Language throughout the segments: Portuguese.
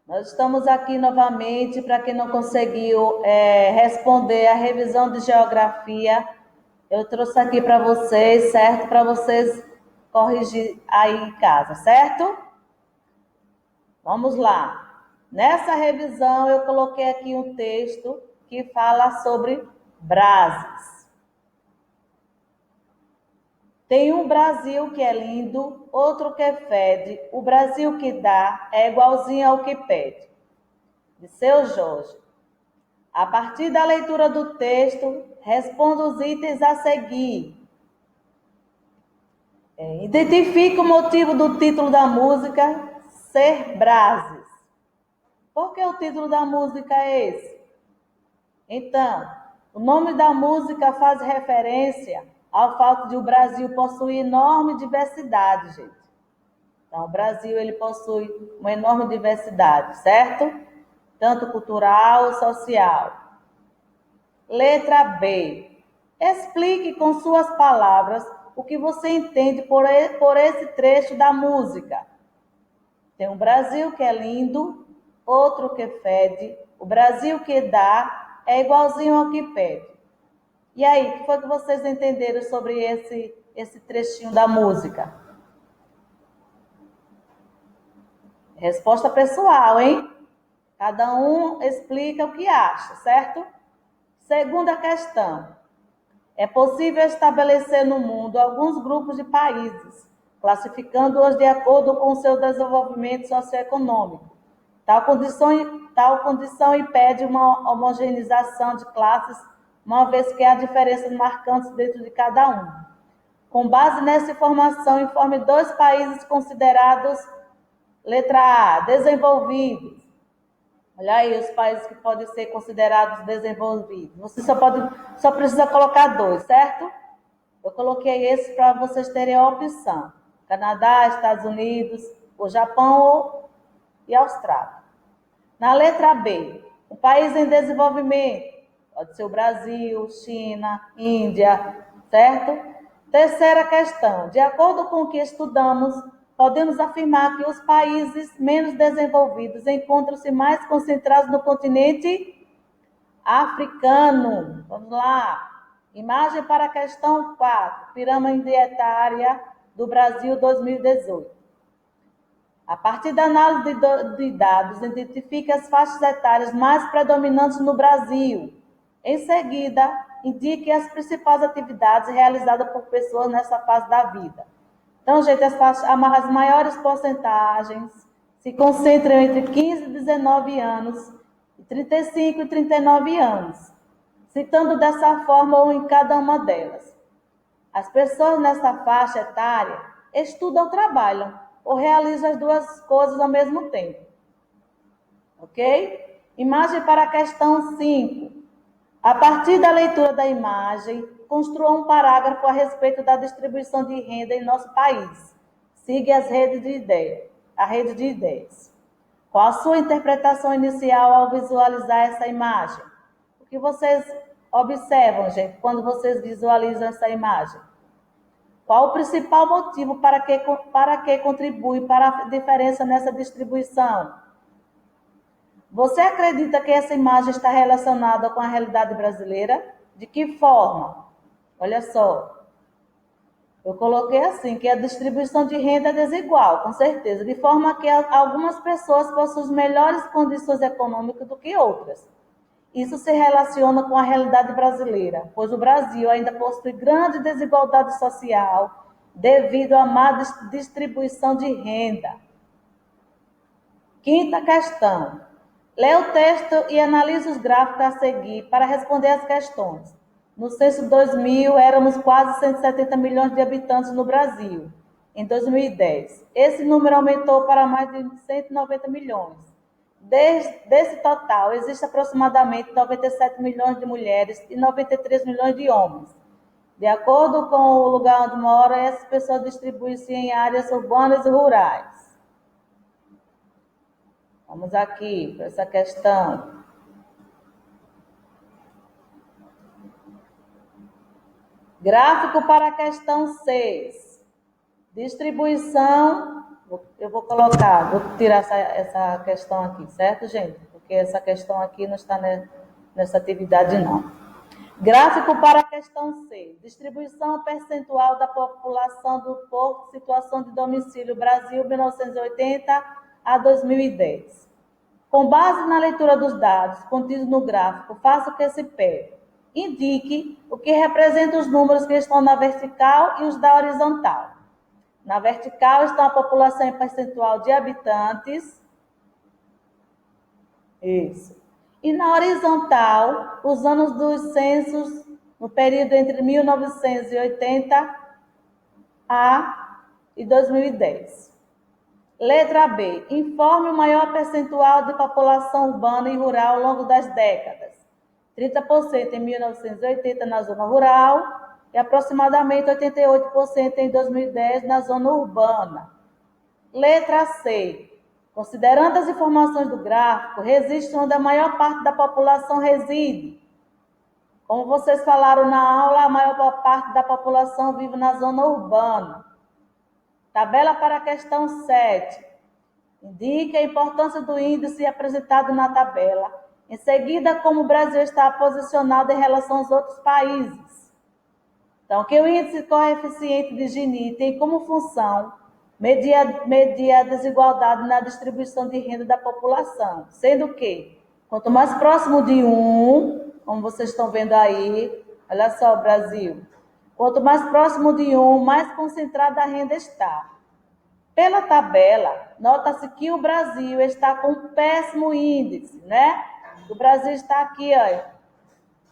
Nós estamos aqui novamente para quem não conseguiu responder a revisão de geografia. Eu trouxe aqui para vocês, certo? Para vocês corrigir aí em casa, certo? Vamos lá. Nessa revisão eu coloquei aqui um texto que fala sobre brasas. Tem um Brasil que é lindo, outro que fede. O Brasil que dá é igualzinho ao que pede. De Seu Jorge. A partir da leitura do texto, responda os itens a seguir. Identifique o motivo do título da música, Ser Brases. Por que o título da música é esse? Então, o nome da música faz referência ao fato de o Brasil possuir enorme diversidade, gente. Então, o Brasil ele possui uma enorme diversidade, certo? Tanto cultural e social. Letra B. Explique com suas palavras o que você entende por esse trecho da música. Tem um Brasil que é lindo, outro que fede. O Brasil que dá é igualzinho ao que pede. E aí, o que foi que vocês entenderam sobre esse trechinho da música? Resposta pessoal, hein? Cada um explica o que acha, certo? Segunda questão. É possível estabelecer no mundo alguns grupos de países, classificando-os de acordo com o seu desenvolvimento socioeconômico. Tal condição impede uma homogeneização de classes, uma vez que há diferenças marcantes dentro de cada um. Com base nessa informação, informe 2 países considerados, letra A, desenvolvidos. Olha aí os países que podem ser considerados desenvolvidos. Você só precisa colocar 2, certo? Eu coloquei esse para vocês terem a opção. Canadá, Estados Unidos, o Japão e Austrália. Na letra B, um país em desenvolvimento. Pode ser o Brasil, China, Índia, certo? Terceira questão. De acordo com o que estudamos, podemos afirmar que os países menos desenvolvidos encontram-se mais concentrados no continente africano. Vamos lá. Imagem para a questão 4. Pirâmide etária do Brasil 2018. A partir da análise de dados, identifique as faixas etárias mais predominantes no Brasil. Em seguida, indique as principais atividades realizadas por pessoas nessa fase da vida. Então, gente, as maiores porcentagens se concentram entre 15 e 19 anos, e 35 e 39 anos, citando dessa forma ou em cada uma delas. As pessoas nessa faixa etária estudam ou trabalham, ou realizam as 2 coisas ao mesmo tempo. Ok? Imagem para a questão 5. A partir da leitura da imagem, construa um parágrafo a respeito da distribuição de renda em nosso país. Siga a rede de ideias. Qual a sua interpretação inicial ao visualizar essa imagem? O que vocês observam, gente, quando vocês visualizam essa imagem? Qual o principal motivo para que contribui para a diferença nessa distribuição? Você acredita que essa imagem está relacionada com a realidade brasileira? De que forma? Olha só, eu coloquei assim, que a distribuição de renda é desigual, com certeza, de forma que algumas pessoas possuem melhores condições econômicas do que outras. Isso se relaciona com a realidade brasileira, pois o Brasil ainda possui grande desigualdade social devido à má distribuição de renda. Quinta questão. Lê o texto e analise os gráficos a seguir para responder as questões. No censo 2000, éramos quase 170 milhões de habitantes no Brasil. Em 2010, esse número aumentou para mais de 190 milhões. Desse total, existe aproximadamente 97 milhões de mulheres e 93 milhões de homens. De acordo com o lugar onde mora, essas pessoas distribuem-se em áreas urbanas e rurais. Vamos aqui para essa questão. Gráfico para a questão 6. Distribuição Eu vou colocar, vou tirar essa questão aqui, certo, gente? Porque essa questão aqui não está nessa atividade, não. Gráfico para a questão C. Distribuição percentual da população do Porto, situação de domicílio Brasil 1980 a 2010. Com base na leitura dos dados contidos no gráfico, faça o que se pede. Indique o que representa os números que estão na vertical e os da horizontal. Na vertical está a população em percentual de habitantes. Isso. E na horizontal, os anos dos censos no período entre 1980 e 2010. Letra B. Informe o maior percentual de população urbana e rural ao longo das décadas. 30% em 1980 na zona rural e aproximadamente 88% em 2010 na zona urbana. Letra C. Considerando as informações do gráfico, registre onde a maior parte da população reside. Como vocês falaram na aula, a maior parte da população vive na zona urbana. Tabela para a questão 7. Indique a importância do índice apresentado na tabela. Em seguida, como o Brasil está posicionado em relação aos outros países. Então, que o índice coeficiente de Gini tem como função medir a desigualdade na distribuição de renda da população, sendo que, quanto mais próximo de 1, como vocês estão vendo aí, olha só o Brasil, quanto mais próximo de 1, mais concentrada a renda está. Pela tabela, nota-se que o Brasil está com um péssimo índice, né? O Brasil está aqui, ó,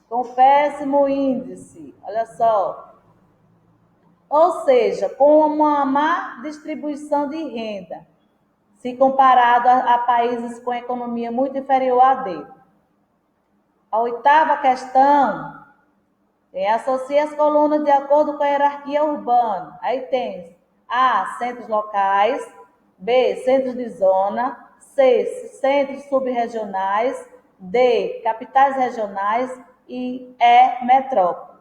com um péssimo índice, olha só. Ou seja, com uma má distribuição de renda, se comparado a países com economia muito inferior à dele. A oitava questão associa as colunas de acordo com a hierarquia urbana. Aí tem A, centros locais, B, centros de zona, C, centros subregionais, D, capitais regionais e E, metrópoles.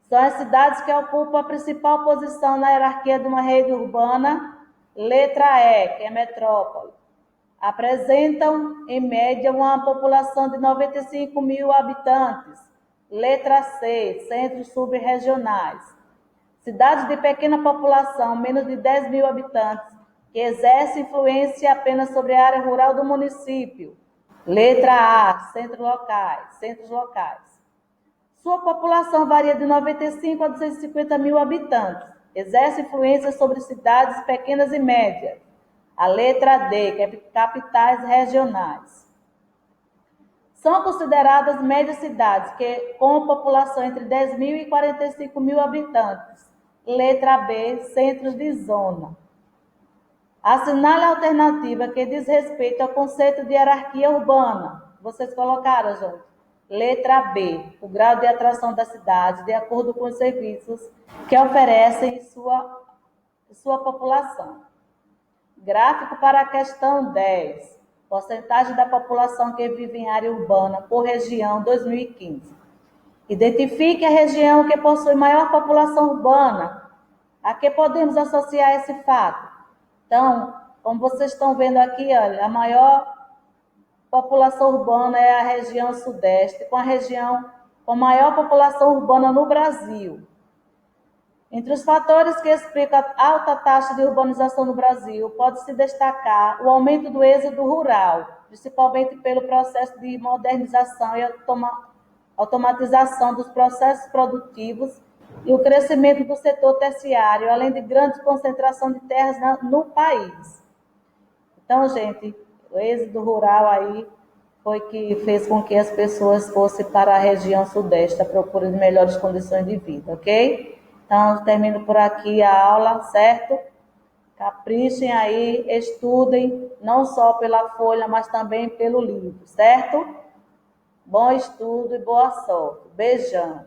São as cidades que ocupam a principal posição na hierarquia de uma rede urbana. Letra E, que é metrópole. Apresentam, em média, uma população de 95 mil habitantes. Letra C, centros subregionais. Cidades de pequena população, menos de 10 mil habitantes, que exercem influência apenas sobre a área rural do município. Letra A, centros locais. Sua população varia de 95 a 250 mil habitantes. Exerce influência sobre cidades pequenas e médias. A letra D, que é capitais regionais. São consideradas médias cidades com população entre 10 mil e 45 mil habitantes. Letra B, centros de zona. Assinale a alternativa que diz respeito ao conceito de hierarquia urbana. Vocês colocaram, gente? Letra B, o grau de atração da cidade, de acordo com os serviços que oferecem sua população. Gráfico para a questão 10. Porcentagem da população que vive em área urbana por região 2015. Identifique a região que possui maior população urbana. A que podemos associar esse fato? Então, como vocês estão vendo aqui, olha, a maior população urbana é a região sudeste, com a região com maior população urbana no Brasil. Entre os fatores que explicam a alta taxa de urbanização no Brasil, pode-se destacar o aumento do êxodo rural, principalmente pelo processo de modernização e automatização dos processos produtivos e o crescimento do setor terciário, além de grande concentração de terras no país. Então, gente, o êxodo rural aí foi que fez com que as pessoas fossem para a região sudeste à procura de melhores condições de vida, ok? Então, termino por aqui a aula, certo? Caprichem aí, estudem, não só pela folha, mas também pelo livro, certo? Bom estudo e boa sorte. Beijão.